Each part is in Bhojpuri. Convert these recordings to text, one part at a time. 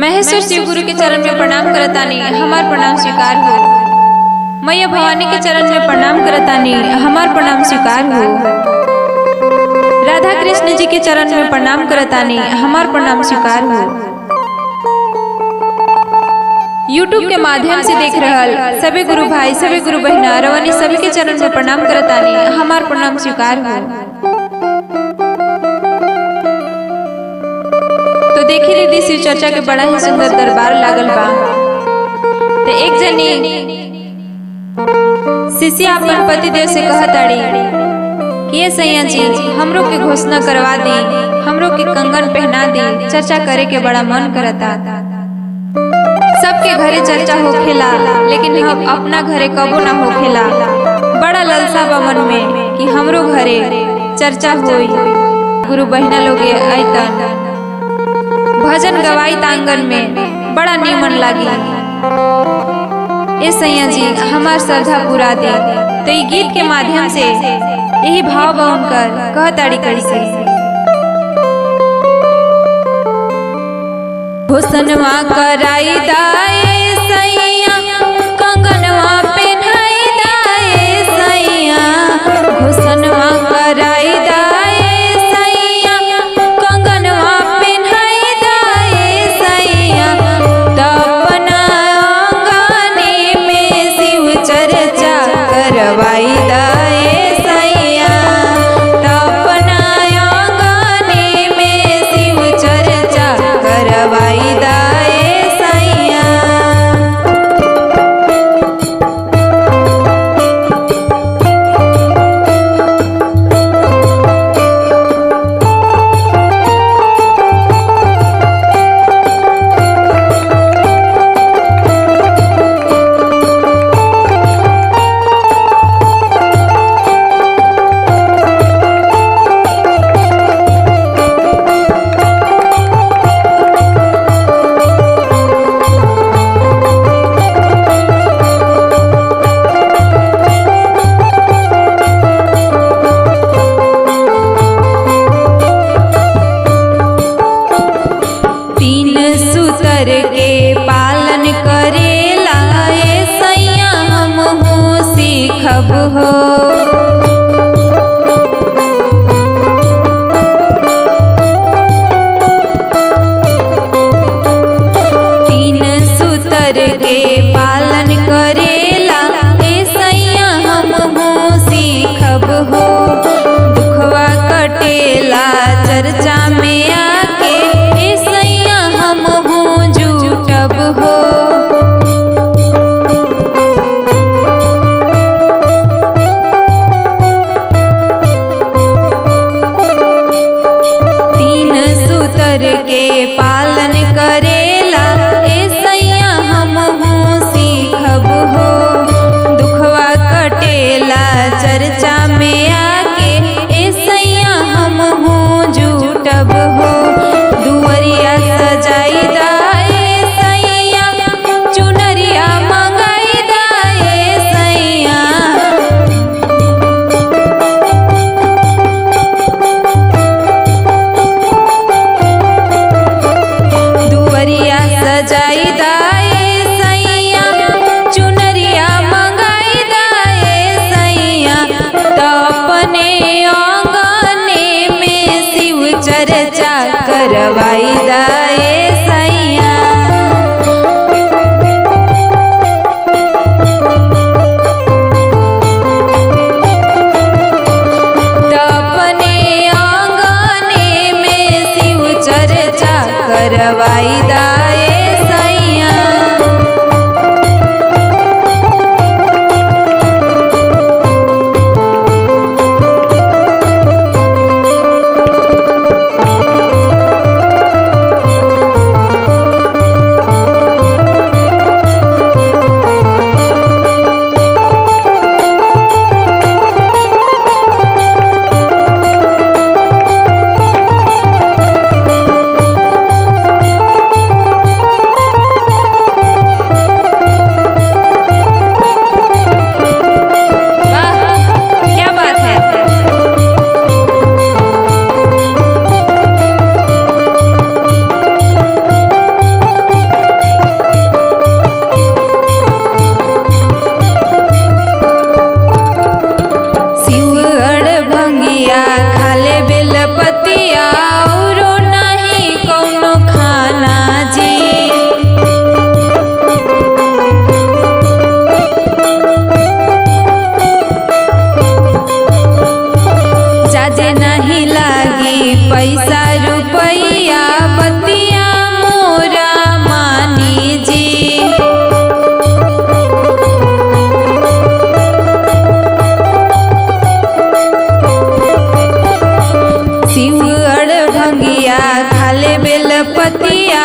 महेश्वर शिव गुरु के चरण में प्रणाम करतानी, हमार प्रणाम स्वीकार हो। मैया भवानी के चरण में प्रणाम करतानी, हमार प्रणाम स्वीकार हो। राधा कृष्ण जी के चरण में प्रणाम करतानी, हमार प्रणाम स्वीकार हो। YouTube के माध्यम से देख रहल सभी गुरु भाई सभी गुरु बहना रवनी सभी के चरण में प्रणाम करतानी, हमार प्रणाम स्वीकार हो। तो देखी दीदी शिव चर्चा के बड़ा ही सुंदर दरबार लागल बा। तो एक जनी शिष्या अपन पति देव से कहताड़ी कि ये सैया जी हमरो के घोषणा करवा दी, हमरो के कंगन पहना दी, चर्चा करे के बड़ा मन करता। सबके घरे चर्चा होखेला लेकिन हम अपना घरे कबो ना होखेला। बड़ा ललसा बा मन में कि हमरो घरे चर्चा होई, गुरु बहना लोग आइतन, भजन गवाई आंगन में बड़ा नीमन लागी। ए सैया जी हमार श्रद्धा पूरा दे। तो ये गीत के माध्यम से यही भाव बाउन कर कहताड़ी कैसे घोषणवा कराई दाए सैया, कंगनवा पहनाई दाए सैया, घोषणवा कराई दाए सैया, कंगनवा पहनाई दाए सैया। तपना आंगने में शिव चर्चा करवाई दाए सैया, तपना आंगने में शिव चर्चा करवाई दाए सैया। तीन सूतर के पालन करेला ए सैया हमहू सीखब हो। तीन सूतर के पालन करेला ए सैया हमहू सीखब हो। दुखवा कटेला चर्चा में आके ए सैया हमहू जुटब हो। तीन सूतर के पालन करेला ए सैया हमहू सीखब हो। दुखवा कटेला चर्चा में आके ए सैया हमहू जुटब हो। दुवरिया सजाई दाए सैया, चुनरिया मंगाई दाए सैया, दुवरिया सजाई दाए सैया, चुनरिया मंगाई दाए सैया। तो अपने आंगने में शिव चर्चा करवाई दाए सैया। तो अपने आंगने में शिव चर्चा करवाई दाए सैया।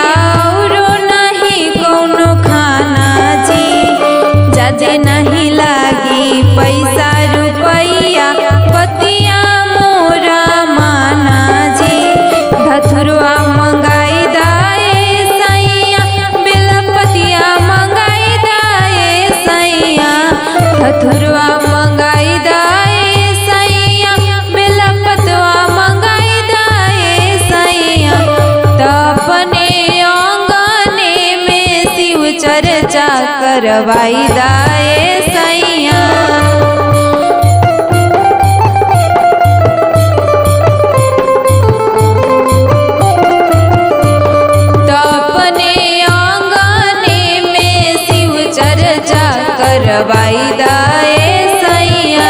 औरो नहीं कौनो खाना जी, जाजे नहीं लागी पैसा रुपैया पतिया मोरा माना जी। धथुरवा मंगाई दाए सैया बेलपतिया मंगाई दाए सैया, धथुरवा मंगाई दाए सैया बेलपतवा मंगाई दाए सैया। तपने आंगने में शिव चर्चा करवाई दाए सैया। तपने आंगने में शिव चर्चा करवाई दाए सैया।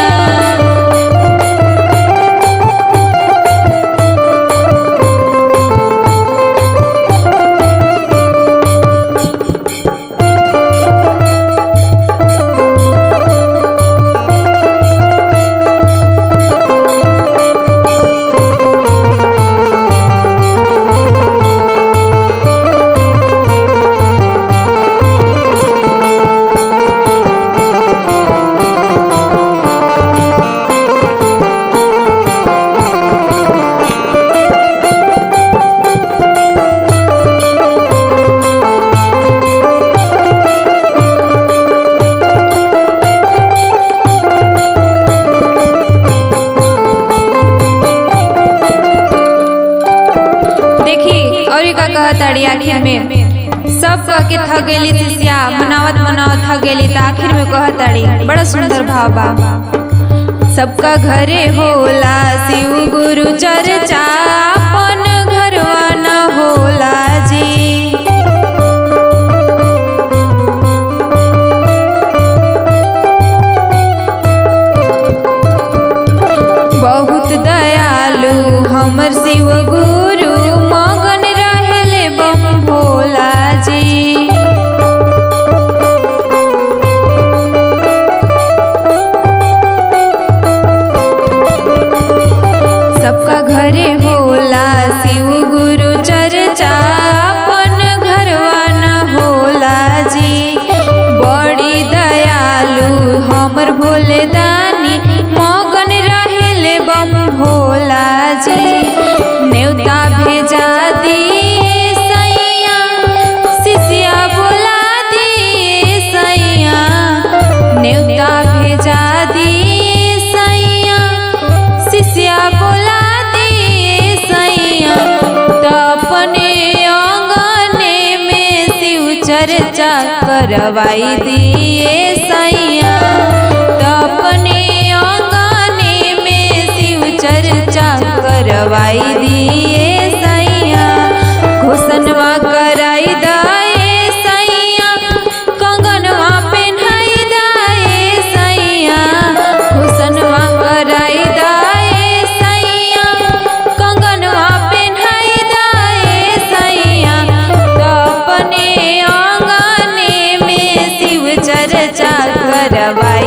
कहताड़ी आखिर में सब कह के थक गेली शिष्या मनावत मनावत थक गेली त आखिर में कहताड़ी बड़ा सुंदर भाव बा। सबका घरे होला शिव गुरु चर्चा, अपन घरवा न होला जी। बहुत दयालु हमर शिव गुरु मगन रहेले बम भोला जी। सबका घरे होला शिव गुरु चर्चा, अपन घरवा न होला जी। बड़ी दयालु हमर भोले दानी मगन रहेले बम भोला जी। न्योता भेजा दिए सैया शिष्या बोला दिए सैया, न्योता भेजा दिए सैया शिष्या बोला दिए सैया। तपने आंगने में शिव चर्चा करवाई दिए सैया। तपने आंगने में शिव चर्चा करवाई दिए सैया। घोषणवा कराई दाए सैया, कंगनवा पहनाई दाए सैया। घोषणवा कराई दाए सैया, कंगनवा पहनाई दाए सैया। तपने आंगने में शिव चर्चा करवाई